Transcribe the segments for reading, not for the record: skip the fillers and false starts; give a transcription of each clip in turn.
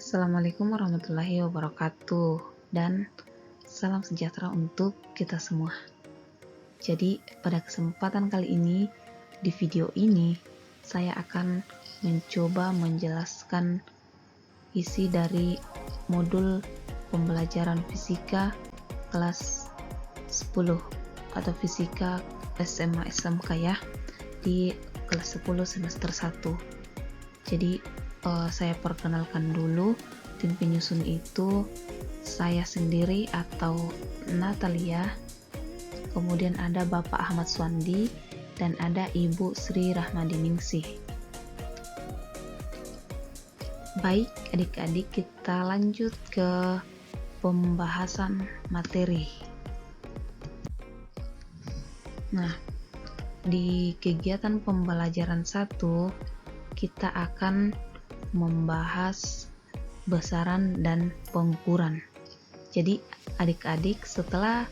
Assalamualaikum warahmatullahi wabarakatuh dan salam sejahtera untuk kita semua. Jadi pada kesempatan kali ini, di video ini saya akan mencoba menjelaskan isi dari modul pembelajaran fisika kelas 10 atau fisika SMA SMK ya, di kelas 10 semester 1. Jadi saya perkenalkan dulu, tim penyusun itu saya sendiri atau Natalia, kemudian ada Bapak Ahmad Swandi, dan ada Ibu Sri Rahmadiningsih. Baik adik-adik, kita lanjut ke pembahasan materi. Nah, di kegiatan pembelajaran 1 kita akan membahas besaran dan pengukuran. Jadi adik-adik setelah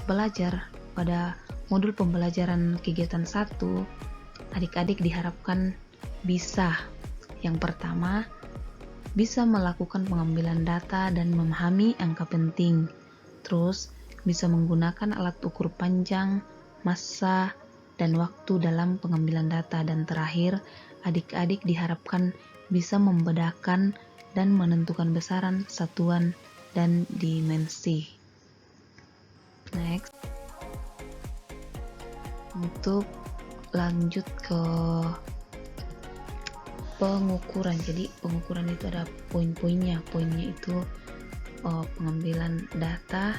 belajar pada modul pembelajaran kegiatan 1, adik-adik diharapkan bisa, yang pertama, bisa melakukan pengambilan data dan memahami angka penting. Terus bisa menggunakan alat ukur panjang, massa, dan waktu dalam pengambilan data. Dan terakhir, adik-adik diharapkan bisa membedakan dan menentukan besaran, satuan, dan dimensi. Next, untuk lanjut ke pengukuran. Jadi pengukuran itu ada poin-poinnya. Poinnya itu pengambilan data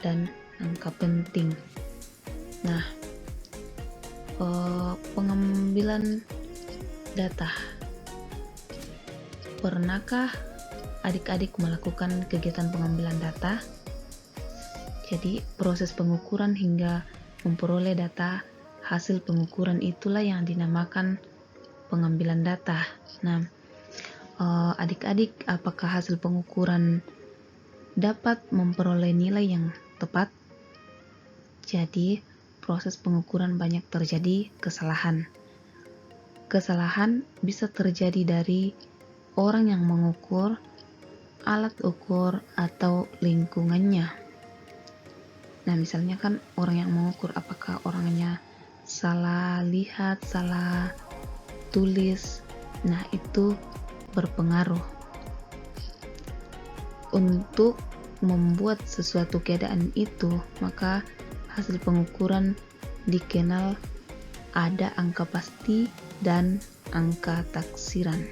dan angka penting. Nah, pengambilan data. Pernahkah adik-adik melakukan kegiatan pengambilan data? Jadi proses pengukuran hingga memperoleh data hasil pengukuran itulah yang dinamakan pengambilan data. Nah, adik-adik, apakah hasil pengukuran dapat memperoleh nilai yang tepat? Jadi proses pengukuran banyak terjadi kesalahan. Kesalahan bisa terjadi dari orang yang mengukur, alat ukur, atau lingkungannya. Nah, misalnya kan orang yang mengukur, apakah orangnya salah lihat, salah tulis, nah itu berpengaruh. Untuk membuat sesuatu keadaan itu, maka hasil pengukuran dikenal ada angka pasti dan angka taksiran.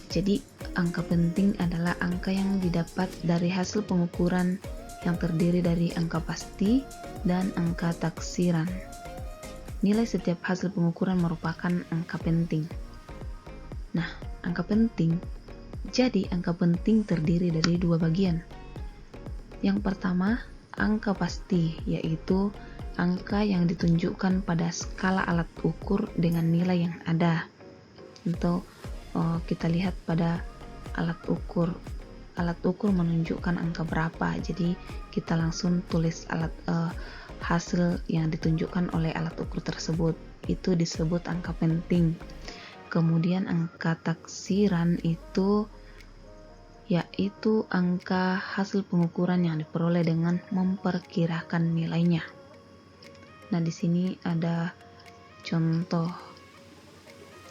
Jadi angka penting adalah angka yang didapat dari hasil pengukuran yang terdiri dari angka pasti dan angka taksiran. Nilai setiap hasil pengukuran merupakan angka penting. Nah, angka penting. Jadi angka penting terdiri dari dua bagian. Yang pertama, angka pasti, yaitu angka yang ditunjukkan pada skala alat ukur dengan nilai yang ada. Untuk kita lihat pada alat ukur. Alat ukur menunjukkan angka berapa, jadi kita langsung tulis hasil yang ditunjukkan oleh alat ukur tersebut. Itu disebut angka penting. Kemudian angka taksiran itu yaitu angka hasil pengukuran yang diperoleh dengan memperkirakan nilainya. Nah, di sini ada contoh.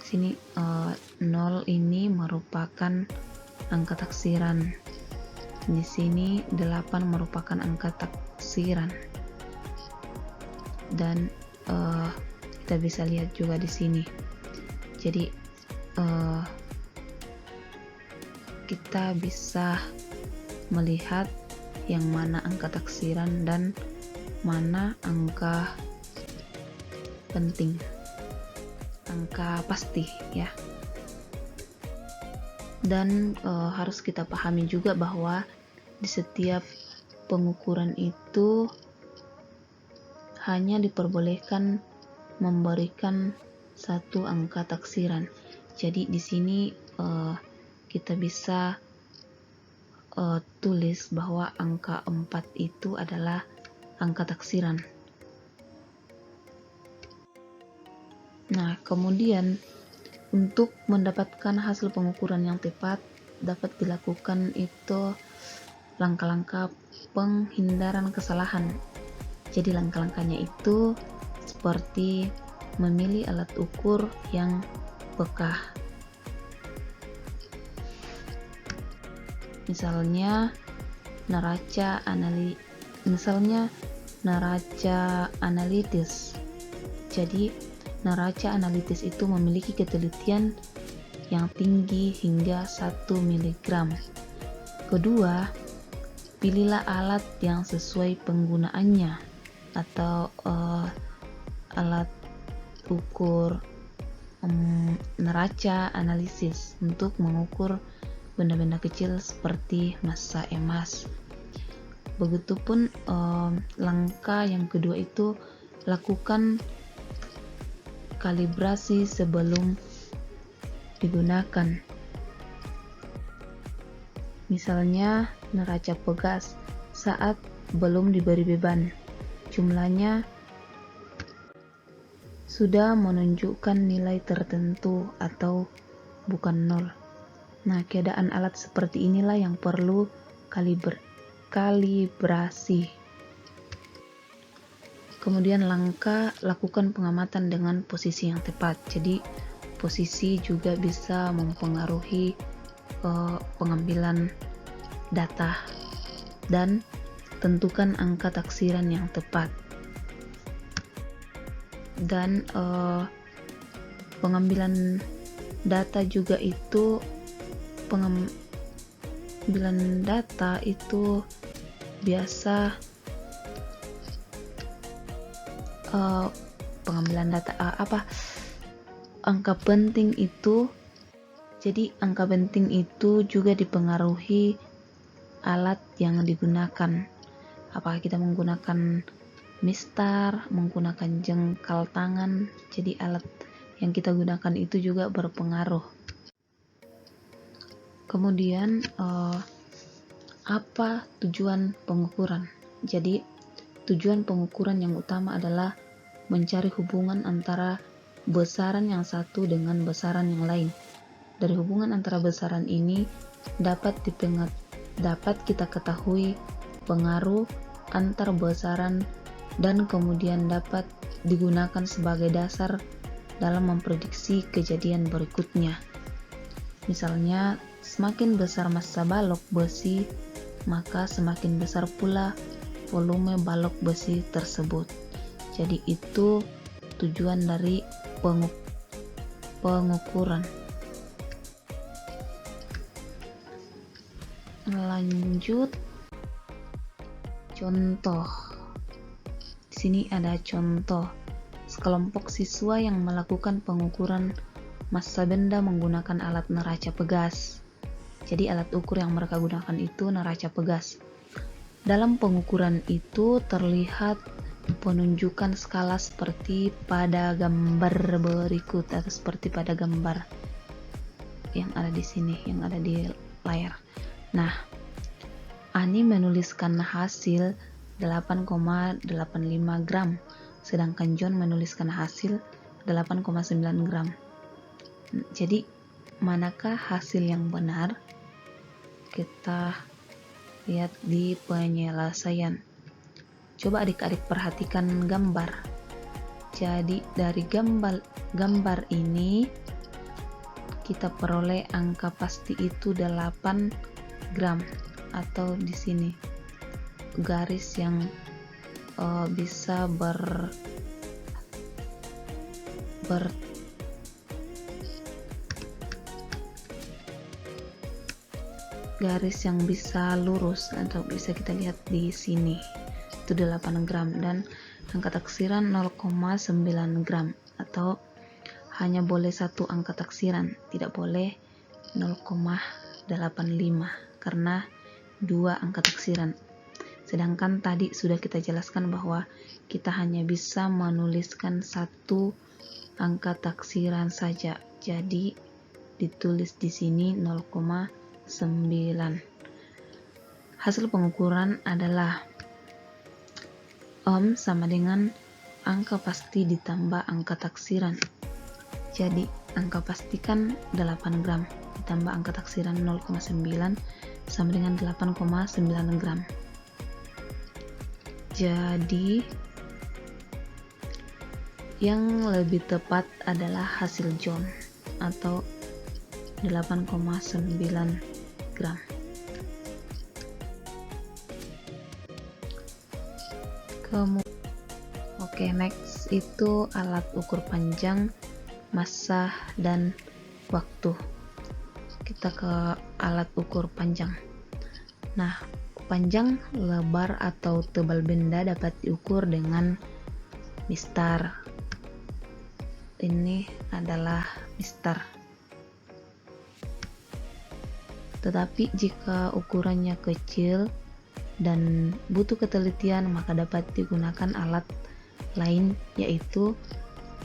Sini 0 ini merupakan angka taksiran. Di sini 8 merupakan angka taksiran. Dan kita bisa lihat juga di sini. Jadi kita bisa melihat yang mana angka taksiran dan mana angka penting, angka pasti ya. Dan harus kita pahami juga bahwa di setiap pengukuran itu hanya diperbolehkan memberikan satu angka taksiran. Jadi di sini kita bisa tulis bahwa angka 4 itu adalah angka taksiran. Nah, kemudian Untuk mendapatkan hasil pengukuran yang tepat dapat dilakukan itu langkah-langkah penghindaran kesalahan. Jadi langkah-langkahnya itu seperti memilih alat ukur yang peka. Misalnya neraca analitis. Jadi neraca analitis itu memiliki ketelitian yang tinggi hingga 1 mg. Kedua, pilihlah alat yang sesuai penggunaannya atau alat ukur neraca analisis untuk mengukur benda-benda kecil seperti massa emas. Begitupun langkah yang kedua itu lakukan kalibrasi sebelum digunakan. Misalnya neraca pegas saat belum diberi beban, jumlahnya sudah menunjukkan nilai tertentu atau bukan nol. Nah, keadaan alat seperti inilah yang perlu kalibrasi. Kemudian lakukan pengamatan dengan posisi yang tepat. Jadi posisi juga bisa mempengaruhi pengambilan data, dan tentukan angka taksiran yang tepat. Dan pengambilan data juga itu biasa pengambilan data angka penting itu. Jadi angka penting itu juga dipengaruhi alat yang digunakan. Apakah kita menggunakan mistar, menggunakan jengkal tangan. Jadi alat yang kita gunakan itu juga berpengaruh. Kemudian apa tujuan pengukuran? Jadi tujuan pengukuran yang utama adalah mencari hubungan antara besaran yang satu dengan besaran yang lain. Dari hubungan antara besaran ini dapat kita ketahui pengaruh antar besaran, dan kemudian dapat digunakan sebagai dasar dalam memprediksi kejadian berikutnya. Misalnya, semakin besar massa balok besi, maka semakin besar pula volume balok besi tersebut. Jadi itu tujuan dari pengukuran. Lanjut, contoh. Di sini ada contoh. Sekelompok siswa yang melakukan pengukuran massa benda menggunakan alat neraca pegas. Jadi alat ukur yang mereka gunakan itu neraca pegas. Dalam pengukuran itu terlihat penunjukan skala seperti pada gambar berikut, atau seperti pada gambar yang ada di sini, yang ada di layar. Nah, Ani menuliskan hasil 8,85 gram, sedangkan John menuliskan hasil 8,9 gram. Jadi, manakah hasil yang benar? Kita lihat di penyelesaian. Coba adik-adik perhatikan gambar. Jadi, dari gambar ini kita peroleh angka pasti itu 8 gram, atau di sini garis yang bisa garis yang bisa lurus, atau bisa kita lihat di sini itu 8 gram, dan angka taksiran 0,9 gram, atau hanya boleh satu angka taksiran, tidak boleh 0,85 karena dua angka taksiran. Sedangkan tadi sudah kita jelaskan bahwa kita hanya bisa menuliskan satu angka taksiran saja. Jadi ditulis di sini 0,9. Hasil pengukuran adalah sama dengan angka pasti ditambah angka taksiran. Jadi angka pasti kan 8 gram ditambah angka taksiran 0,9 sama dengan 8,9 gram. Jadi yang lebih tepat adalah hasil John atau 8,9 gram. Oke, next itu alat ukur panjang, massa, dan waktu. Kita ke alat ukur panjang. Nah, panjang, lebar, atau tebal benda dapat diukur dengan mistar. Ini adalah mistar. Tetapi jika ukurannya kecil dan butuh ketelitian, maka dapat digunakan alat lain, yaitu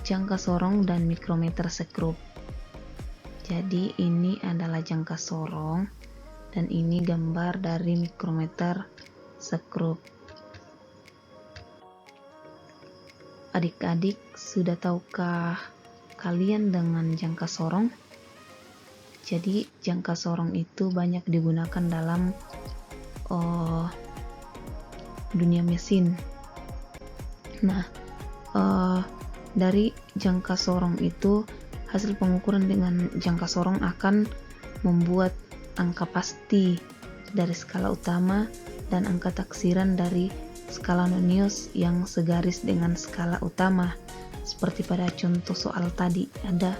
jangka sorong dan mikrometer sekrup. Jadi ini adalah jangka sorong dan ini gambar dari mikrometer sekrup. Adik-adik, sudah tahukah kalian dengan jangka sorong? Jadi jangka sorong itu banyak digunakan dalam dunia mesin. Nah, dari jangka sorong itu, hasil pengukuran dengan jangka sorong akan membuat angka pasti dari skala utama dan angka taksiran dari skala Nonius yang segaris dengan skala utama. Seperti pada contoh soal tadi ada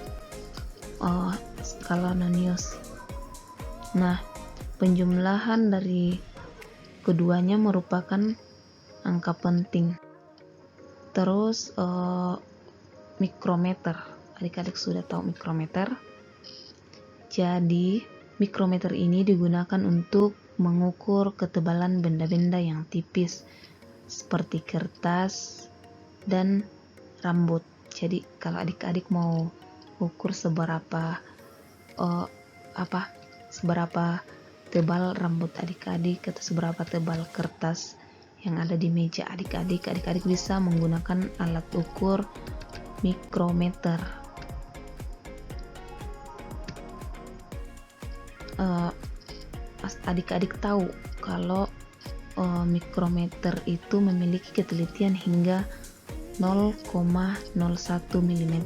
skala Nonius. Nah, penjumlahan dari keduanya merupakan angka penting. Terus mikrometer, adik-adik sudah tahu mikrometer. Jadi mikrometer ini digunakan untuk mengukur ketebalan benda-benda yang tipis seperti kertas dan rambut. Jadi kalau adik-adik mau ukur seberapa tebal rambut adik-adik atau seberapa tebal kertas yang ada di meja adik-adik bisa menggunakan alat ukur mikrometer. Adik-adik tahu kalau mikrometer itu memiliki ketelitian hingga 0,01 mm.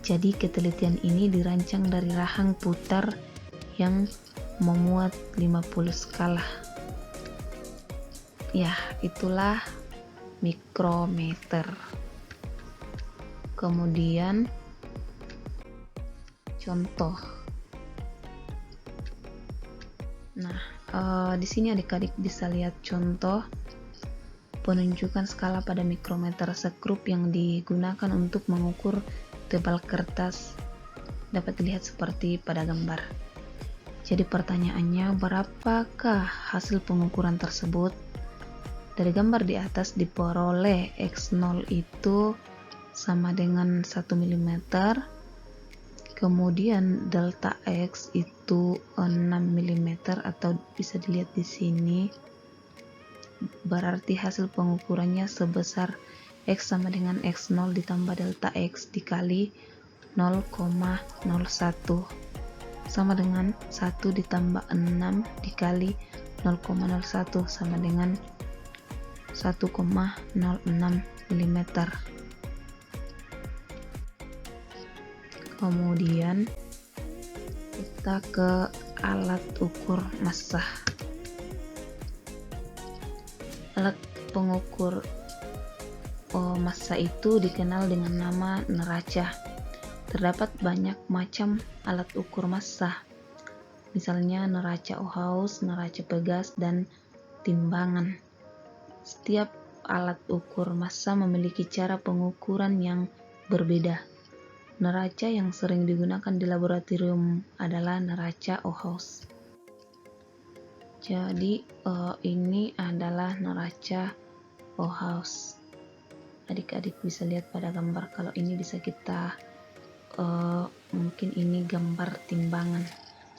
Jadi ketelitian ini dirancang dari rahang putar yang memuat 50 skala. Ya, itulah mikrometer. Kemudian contoh. Nah, di sini adik-adik bisa lihat contoh penunjukan skala pada mikrometer sekrup yang digunakan untuk mengukur tebal kertas. Dapat dilihat seperti pada gambar. Jadi pertanyaannya, berapakah hasil pengukuran tersebut? Dari gambar di atas diperoleh X0 itu sama dengan 1 mm. Kemudian delta X itu 6 mm atau bisa dilihat di sini. Berarti hasil pengukurannya sebesar X sama dengan X0 ditambah delta X dikali 0,01 sama dengan 1 ditambah 6 dikali 0,01 sama dengan 1,06 mm. Kemudian kita ke alat ukur massa. Alat pengukur massa itu dikenal dengan nama neraca. Terdapat banyak macam alat ukur massa, misalnya neraca Ohaus, neraca Pegas, dan timbangan. Setiap alat ukur massa memiliki cara pengukuran yang berbeda. Neraca yang sering digunakan di laboratorium adalah neraca Ohaus. Jadi ini adalah neraca Ohaus. Adik-adik bisa lihat pada gambar. Kalau ini bisa kita mungkin ini gambar timbangan.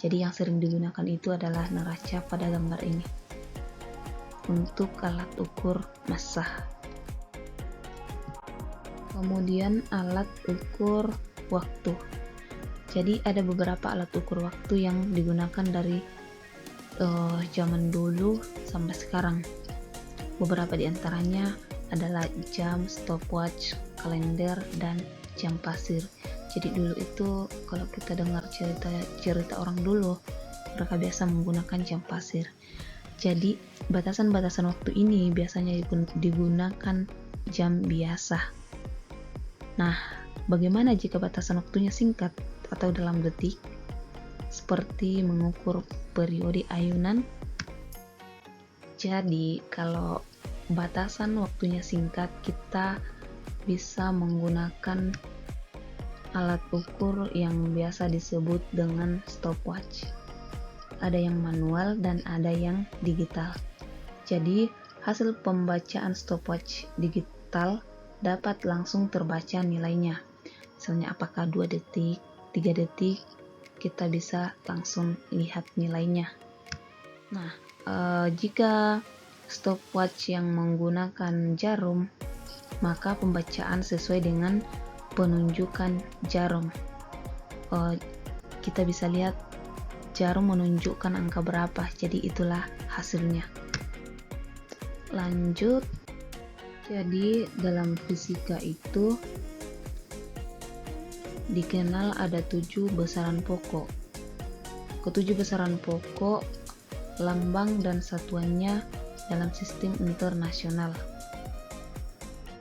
Jadi yang sering digunakan itu adalah neraca pada gambar ini untuk alat ukur massa. Kemudian alat ukur waktu. Jadi ada beberapa alat ukur waktu yang digunakan dari zaman dulu sampai sekarang. Beberapa di antaranya adalah jam, stopwatch, kalender, dan jam pasir. Jadi dulu itu kalau kita dengar cerita orang dulu, mereka biasa menggunakan jam pasir. Jadi batasan-batasan waktu ini biasanya digunakan jam biasa. Nah, bagaimana jika batasan waktunya singkat atau dalam detik? Seperti mengukur periode ayunan. Jadi kalau batasan waktunya singkat, kita bisa menggunakan alat ukur yang biasa disebut dengan stopwatch. Ada yang manual dan ada yang digital. Jadi hasil pembacaan stopwatch digital dapat langsung terbaca nilainya. Misalnya apakah 2 detik, 3 detik, kita bisa langsung lihat nilainya. Nah, jika stopwatch yang menggunakan jarum, maka pembacaan sesuai dengan penunjukan jarum. Kita bisa lihat jarum menunjukkan angka berapa, jadi itulah hasilnya. Lanjut, jadi dalam fisika itu dikenal ada 7 besaran pokok. Ketujuh besaran pokok, lambang dan satuannya dalam sistem internasional.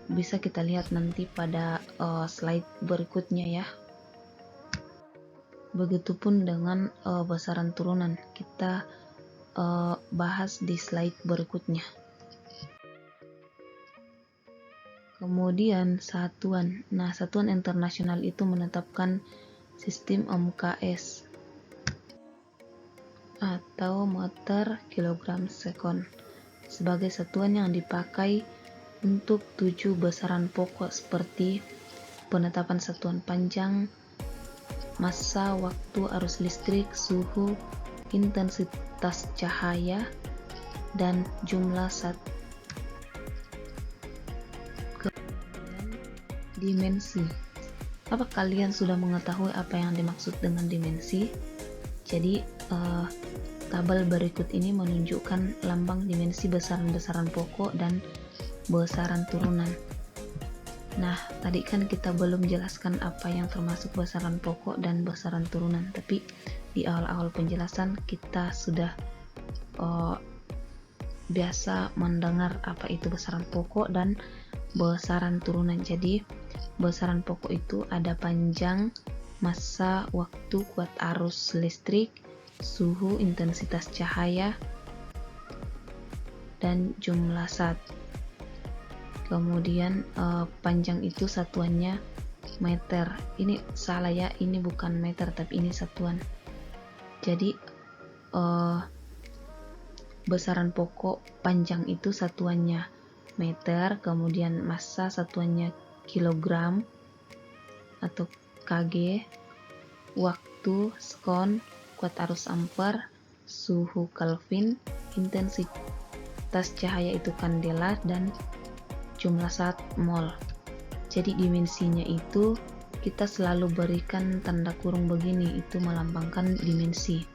Bisa kita lihat nanti pada slide berikutnya ya. Begitupun dengan besaran turunan, kita bahas di slide berikutnya. Kemudian satuan. Nah, satuan internasional itu menetapkan sistem MKS atau meter kilogram sekon sebagai satuan yang dipakai untuk 7 besaran pokok seperti penetapan satuan panjang, massa, waktu, arus listrik, suhu, intensitas cahaya, dan jumlah zat. Kemudian dimensi. Apa kalian sudah mengetahui apa yang dimaksud dengan dimensi? Jadi tabel berikut ini menunjukkan lambang dimensi besaran-besaran pokok dan besaran turunan. Nah, tadi kan kita belum jelaskan apa yang termasuk besaran pokok dan besaran turunan, tapi di awal-awal penjelasan kita sudah biasa mendengar apa itu besaran pokok dan besaran turunan. Jadi, besaran pokok itu ada panjang, massa, waktu, kuat arus listrik, suhu, intensitas cahaya, dan jumlah zat. Kemudian panjang itu satuannya meter. Ini salah ya, ini bukan meter tapi ini satuan. Jadi besaran pokok panjang itu satuannya meter, kemudian massa satuannya kilogram atau kg, waktu sekon, kuat arus ampere, suhu Kelvin, intensitas cahaya itu kandela, dan jumlah zat mol. Jadi dimensinya itu kita selalu berikan tanda kurung begini, itu melambangkan dimensi.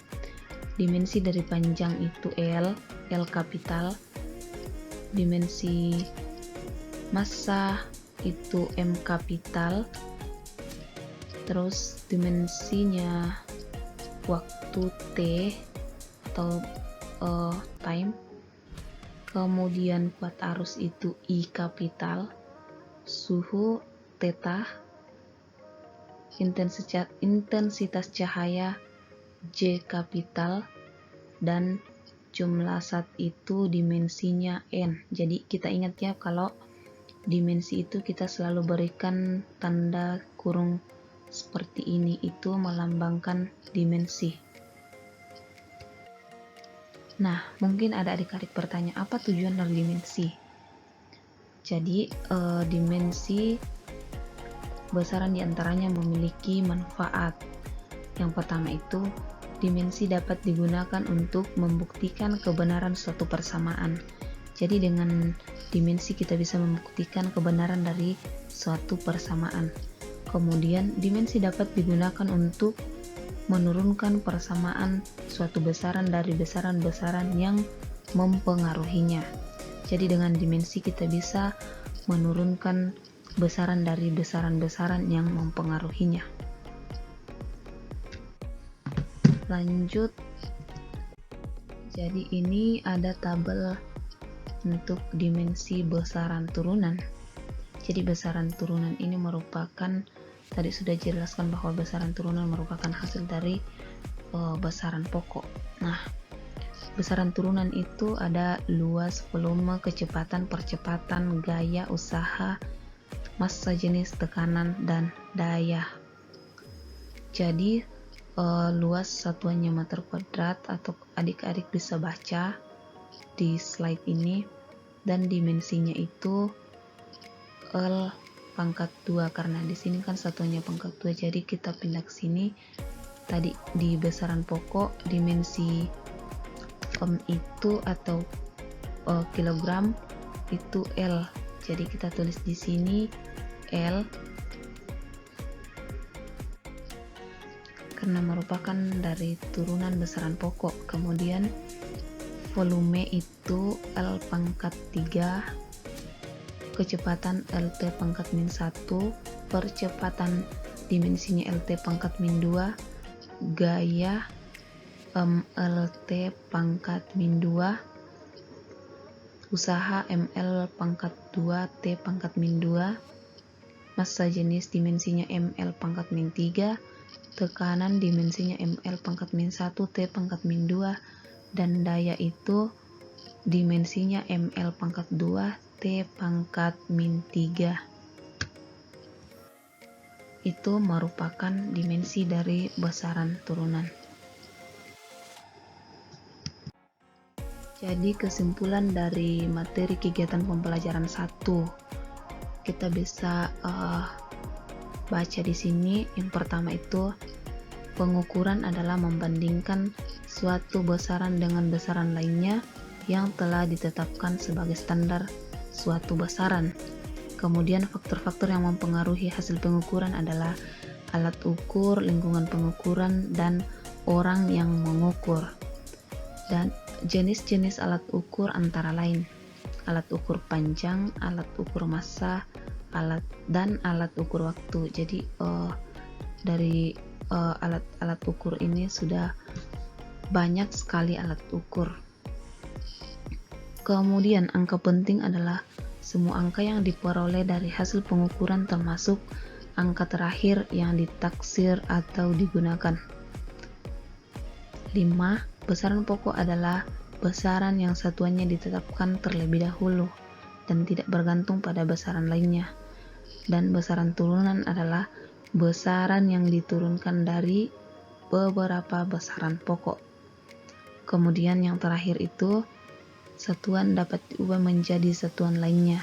Dimensi dari panjang itu L kapital. Dimensi massa itu M kapital. Terus dimensinya waktu T atau time. Kemudian kuat arus itu I kapital, suhu theta, intensitas cahaya J kapital, dan jumlah zat itu dimensinya N. Jadi kita ingat ya, kalau dimensi itu kita selalu berikan tanda kurung seperti ini, itu melambangkan dimensi. Nah, mungkin ada adik-adik bertanya, apa tujuan dari dimensi? Jadi, dimensi besaran diantaranya memiliki manfaat. Yang pertama itu, dimensi dapat digunakan untuk membuktikan kebenaran suatu persamaan. Jadi, dengan dimensi kita bisa membuktikan kebenaran dari suatu persamaan. Kemudian, dimensi dapat digunakan untuk menurunkan persamaan suatu besaran dari besaran-besaran yang mempengaruhinya. Jadi dengan dimensi kita bisa menurunkan besaran dari besaran-besaran yang mempengaruhinya. Lanjut, jadi ini ada tabel untuk dimensi besaran turunan. Jadi besaran turunan ini merupakan, tadi sudah jelaskan bahwa besaran turunan merupakan hasil dari besaran pokok. Nah, besaran turunan itu ada luas, volume, kecepatan, percepatan, gaya, usaha, massa, jenis, tekanan, dan daya. Jadi luas satuannya meter kuadrat, atau adik-adik bisa baca di slide ini, dan dimensinya itu L pangkat 2, karena di sini kan satuannya pangkat 2, jadi kita pindah ke sini. Tadi di besaran pokok dimensi itu atau kilogram itu L, jadi kita tulis di sini L karena merupakan dari turunan besaran pokok. Kemudian volume itu L pangkat 3, kecepatan LT pangkat min 1, percepatan dimensinya LT pangkat min 2, gaya LT pangkat min 2, usaha ML pangkat 2 T pangkat min 2, massa jenis dimensinya ML pangkat min 3, tekanan dimensinya ML pangkat min 1 T pangkat min 2, dan daya itu dimensinya ML pangkat 2 T pangkat min 3. Itu merupakan dimensi dari besaran turunan. Jadi kesimpulan dari materi kegiatan pembelajaran 1, kita bisa baca di sini. Yang pertama itu, pengukuran adalah membandingkan suatu besaran dengan besaran lainnya yang telah ditetapkan sebagai standar suatu besaran. Kemudian faktor-faktor yang mempengaruhi hasil pengukuran adalah alat ukur, lingkungan pengukuran, dan orang yang mengukur. Dan jenis-jenis alat ukur antara lain alat ukur panjang, alat ukur massa, dan alat ukur waktu. Jadi dari alat ukur ini sudah banyak sekali alat ukur. Kemudian angka penting adalah semua angka yang diperoleh dari hasil pengukuran, termasuk angka terakhir yang ditaksir atau digunakan. 5. Besaran pokok adalah besaran yang satuannya ditetapkan terlebih dahulu dan tidak bergantung pada besaran lainnya. Dan besaran turunan adalah besaran yang diturunkan dari beberapa besaran pokok. Kemudian yang terakhir itu, satuan dapat diubah menjadi satuan lainnya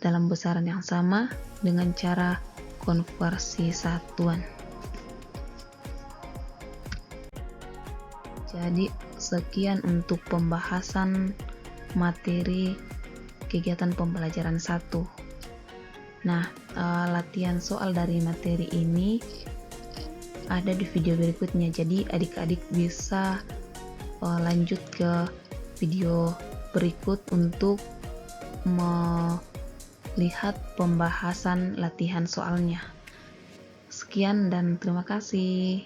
dalam besaran yang sama dengan cara konversi satuan. Jadi sekian untuk pembahasan materi kegiatan pembelajaran 1. Nah, latihan soal dari materi ini ada di video berikutnya. Jadi adik-adik bisa lanjut ke video berikut untuk melihat pembahasan latihan soalnya. Sekian dan terima kasih.